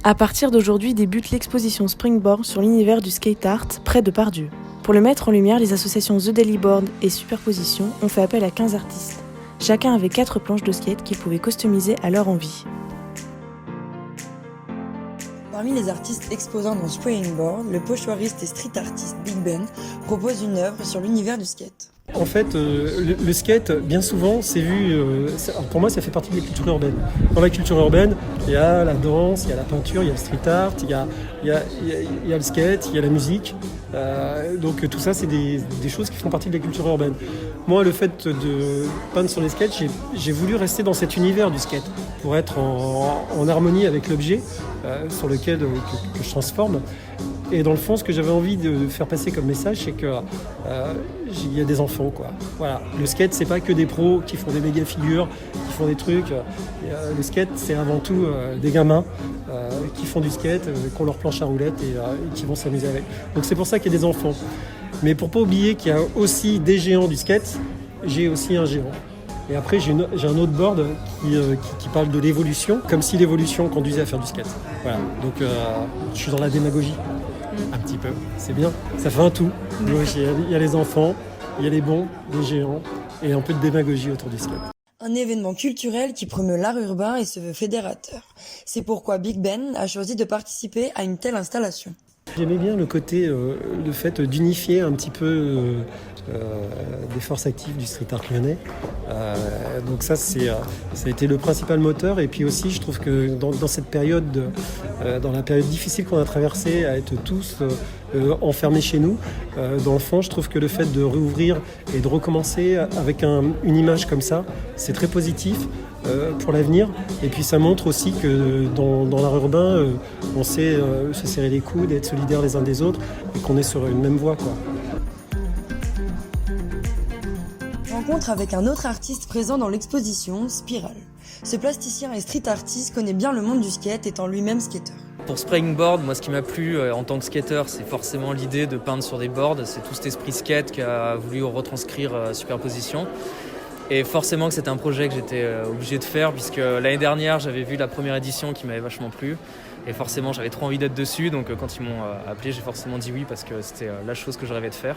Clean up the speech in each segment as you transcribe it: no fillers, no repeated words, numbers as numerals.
À partir d'aujourd'hui débute l'exposition Springboard sur l'univers du skate art près de Pardieu. Pour le mettre en lumière, les associations The Daily Board et Superposition ont fait appel à 15 artistes. Chacun avait 4 planches de skate qu'ils pouvaient customiser à leur envie. Parmi les artistes exposant dans Springboard, le pochoiriste et street artiste Big Ben propose une œuvre sur l'univers du skate. En fait, le skate, bien souvent, c'est vu. Pour moi, ça fait partie de la culture urbaine. Dans la culture urbaine, il y a la danse, il y a la peinture, il y a le street art, il y a le skate, il y a la musique. Donc tout ça, c'est des choses qui font partie de la culture urbaine. Moi, le fait de peindre sur les skates, j'ai voulu rester dans cet univers du skate pour être en harmonie avec l'objet sur lequel que je transforme. Et dans le fond, ce que j'avais envie de faire passer comme message, c'est que il y a des enfants, quoi. Voilà. Le skate, c'est pas que des pros qui font des méga figures, qui font des trucs. Le skate, c'est avant tout des gamins qui font du skate, qui ont leur planche à roulettes et qui vont s'amuser avec. Donc c'est pour ça qu'il y a des enfants. Mais pour pas oublier qu'il y a aussi des géants du skate, j'ai aussi un géant. Et après, j'ai un autre board qui parle de l'évolution, comme si l'évolution conduisait à faire du skate. Voilà. Donc je suis dans la démagogie. Un petit peu, c'est bien, ça fait un tout. Il y a les enfants, il y a les bons, les géants et un peu de démagogie autour du skate. Un événement culturel qui promeut l'art urbain et se veut fédérateur. C'est pourquoi Big Ben a choisi de participer à une telle installation. J'aimais bien le côté, le fait d'unifier un petit peu des forces actives du street art lyonnais. Donc ça a été le principal moteur. Et puis aussi, je trouve que dans cette période, dans la période difficile qu'on a traversée, à être tous enfermés chez nous, dans le fond, je trouve que le fait de rouvrir et de recommencer avec une image comme ça, c'est très positif. Pour l'avenir, et puis ça montre aussi que dans l'art urbain, on sait se serrer les coudes, être solidaires les uns des autres, et qu'on est sur une même voie, quoi. Rencontre avec un autre artiste présent dans l'exposition, Spiral. Ce plasticien et street artiste connaît bien le monde du skate, étant lui-même skateur. Pour Springboard, moi ce qui m'a plu en tant que skateur, c'est forcément l'idée de peindre sur des boards, c'est tout cet esprit skate qu'a voulu retranscrire Superposition. Et forcément que c'était un projet que j'étais obligé de faire, puisque l'année dernière j'avais vu la première édition qui m'avait vachement plu. Et forcément j'avais trop envie d'être dessus, donc quand ils m'ont appelé, j'ai forcément dit oui parce que c'était la chose que je rêvais de faire.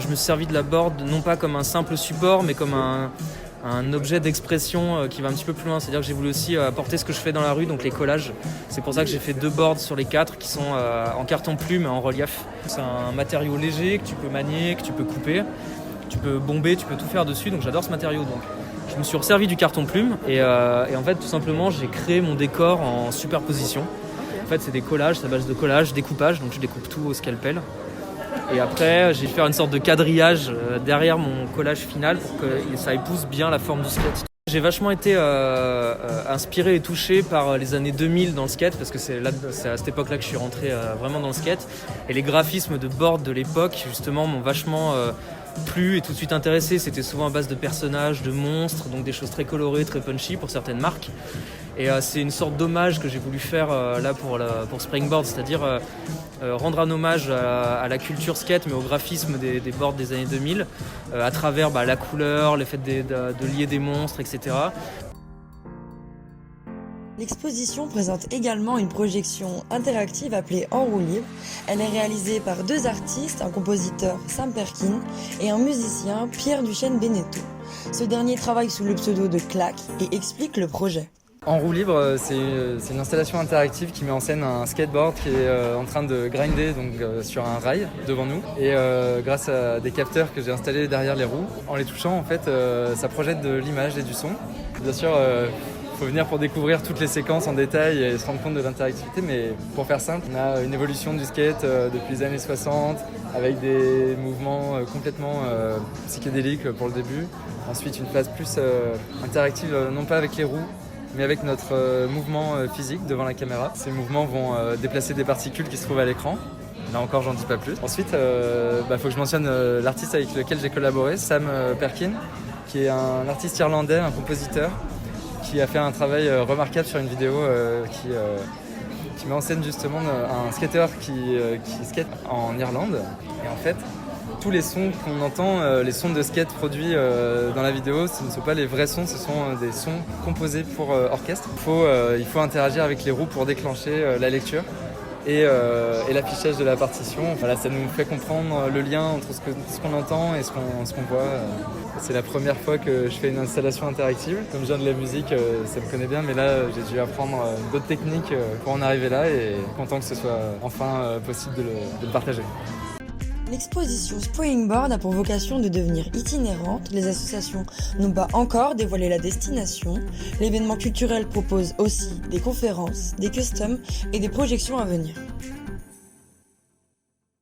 Je me suis servi de la board non pas comme un simple support, mais comme un objet d'expression qui va un petit peu plus loin. C'est-à-dire que j'ai voulu aussi apporter ce que je fais dans la rue, donc les collages. C'est pour ça que j'ai fait 2 boards sur les 4 qui sont en carton plume et en relief. C'est un matériau léger que tu peux manier, que tu peux couper. Tu peux bomber, tu peux tout faire dessus, donc j'adore ce matériau. Donc je me suis resservi du carton plume et en fait tout simplement j'ai créé mon décor en superposition. En fait c'est des collages, c'est à base de collage, découpage, donc je découpe tout au scalpel. Et après j'ai fait une sorte de quadrillage derrière mon collage final pour que ça épouse bien la forme du skate. J'ai vachement été inspiré et touché par les années 2000 dans le skate, parce que c'est à cette époque-là que je suis rentré vraiment dans le skate. Et les graphismes de board de l'époque justement m'ont vachement plu et tout de suite intéressé. C'était souvent à base de personnages, de monstres, donc des choses très colorées, très punchy pour certaines marques. Et c'est une sorte d'hommage que j'ai voulu faire là pour Springboard, c'est-à-dire rendre un hommage à la culture skate, mais au graphisme des boards des années 2000, à travers la couleur, le fait de lier des monstres, etc. L'exposition présente également une projection interactive appelée En roue libre. Elle est réalisée par 2 artistes, un compositeur Sam Perkin et un musicien Pierre Duchesne-Beneteau. Ce dernier travaille sous le pseudo de Clack et explique le projet. En roue libre, c'est une installation interactive qui met en scène un skateboard qui est en train de grinder sur un rail devant nous. Et grâce à des capteurs que j'ai installés derrière les roues, en les touchant, en fait, ça projette de l'image et du son. Bien sûr, faut venir pour découvrir toutes les séquences en détail et se rendre compte de l'interactivité, mais pour faire simple, on a une évolution du skate depuis les années 60 avec des mouvements complètement psychédéliques pour le début. Ensuite, une phase plus interactive, non pas avec les roues, mais avec notre mouvement physique devant la caméra. Ces mouvements vont déplacer des particules qui se trouvent à l'écran. Là encore, j'en dis pas plus. Ensuite, faut que je mentionne l'artiste avec lequel j'ai collaboré, Sam Perkin, qui est un artiste irlandais, un compositeur, qui a fait un travail remarquable sur une vidéo qui met en scène justement un skateur qui skate en Irlande. Et en fait, tous les sons qu'on entend, les sons de skate produits dans la vidéo, ce ne sont pas les vrais sons, ce sont des sons composés pour orchestre. Il faut interagir avec les roues pour déclencher la lecture et l'affichage de la partition. Voilà, ça nous fait comprendre le lien entre ce qu'on entend et ce qu'on voit. C'est la première fois que je fais une installation interactive. Comme je viens de la musique, ça me connaît bien, mais là j'ai dû apprendre d'autres techniques pour en arriver là et content que ce soit enfin possible de le partager. L'exposition Springboard a pour vocation de devenir itinérante. Les associations n'ont pas encore dévoilé la destination. L'événement culturel propose aussi des conférences, des customs et des projections à venir.